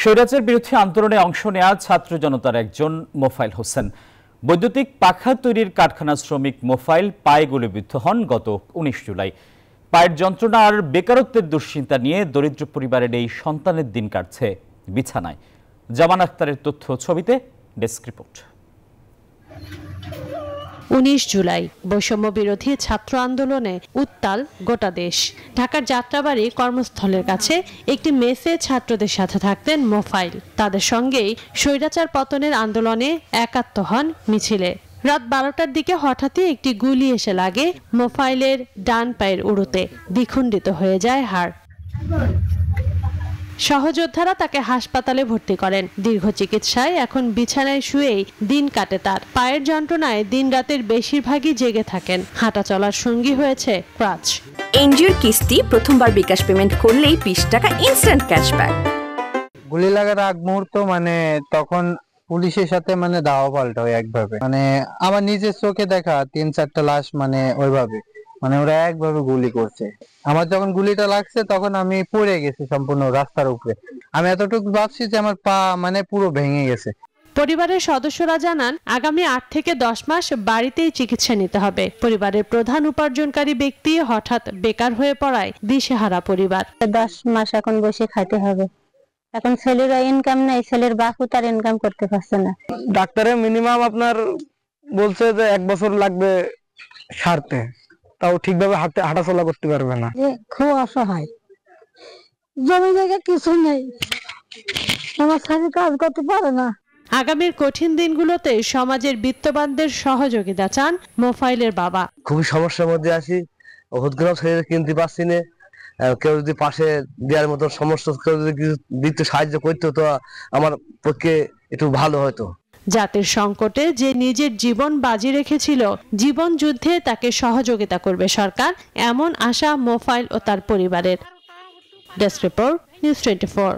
স্বৈরাচার বিরোধী আন্দোলনে অংশ নেয়া ছাত্র জনতার একজন মোফাইল হোসেন। বৈদ্যুতিক পাখা তৈরির কারখানা শ্রমিক মোফাইল পায়ে গুলিবিদ্ধ হন গত ১৯ জুলাই। পায়ের যন্ত্রণা আর বেকারত্বের দুশ্চিন্তা নিয়ে দরিদ্র পরিবারের এই সন্তানের দিন কাটছে বিছানায়। জামান আক্তারের তথ্য ছবিতে ডেস্ক রিপোর্ট। ১৯ জুলাই বৈষম্য বিরোধী ছাত্র আন্দোলনে উত্তাল গোটা দেশ। ঢাকার যাত্রাবাড়ি কর্মস্থলের কাছে একটি মেসে ছাত্রদের সাথে থাকতেন মোফাইল। তাদের সঙ্গেই স্বৈরাচার পতনের আন্দোলনে একাত্ম হন মিছিলে। রাত ১২টার দিকে হঠাৎই একটি গুলি এসে লাগে মোফাইলের ডান পায়ের উড়ুতে। দ্বিখণ্ডিত হয়ে যায় হাড়। সহযোদ্ধারা তাকে হাসপাতালে ভর্তি করেন। দীর্ঘ চিকিৎসায় এখন বিছানায় শুয়েই দিন কাটে তার। পায়ের যন্ত্রণায় দিন রাতের বেশিরভাগই জেগে থাকেন। হাঁটা চলার সঙ্গী হয়েছে ক্রাচ। এনজিওর কিস্তি প্রথমবার বিকাশ পেমেন্ট করলেই ২০ টাকা ইনস্ট্যান্ট ক্যাশব্যাক। গুলি লাগার আগ মুহূর্ত তখন পুলিশের সাথে দাওয়া পাল্টা হয় একভাবে। আমার নিজের চোখে দেখা ৩-৪টা লাশ ওইভাবে ওরা একভাবে গুলি করছে। আমার যখন গুলিটা লাগছে তখন আমি পড়ে গেছি সম্পূর্ণ রাস্তার উপরে। আমি এতটুকু ভাবছি যে আমার পা পুরো ভেঙে গেছে। পরিবারের সদস্যরা জানান আগামী ৮ থেকে ১০ মাস বাড়িতেই চিকিৎসা নিতে হবে। পরিবারের প্রধান উপার্জনকারী ব্যক্তি হঠাৎ বেকার হয়ে পড়ায় দিশেহারা পরিবার। ১০ মাস এখন বসে খাইতে হবে। এখন ছেলের ইনকাম নাই, ছেলের বাপও তার ইনকাম করতে পারছে না। ডাক্তারে মিনিমাম আপনার বলছে যে ১ বছর লাগবে সারতে, তাও ঠিকভাবে হাঁটাচলা করতে পারবে না। খুব অসহায়, জমি জায়গা কিছু নেই, আমার ছেলে কাজ করতে পারে না। আগামীর কঠিন দিনগুলোতে সমাজের বিত্তবানদের সহযোগিতা চান মোফাইলের বাবা। খুবই সমস্যার মধ্যে আছি, ওষুধগুলো ছেড়ে কিনতে পারছি না। কেউ যদি পাশে দেওয়ার মতো সমস্যা, কেউ যদি দিতে সাহায্য করতো তো আমার পক্ষে একটু ভালো হতো। জাতির সংকটে যে নিজের জীবন বাজি রেখেছিল, জীবন যুদ্ধে তাকে সহযোগিতা করবে সরকার, এমন আশা মোফাইল ও তার পরিবারের। Desk report, news 24।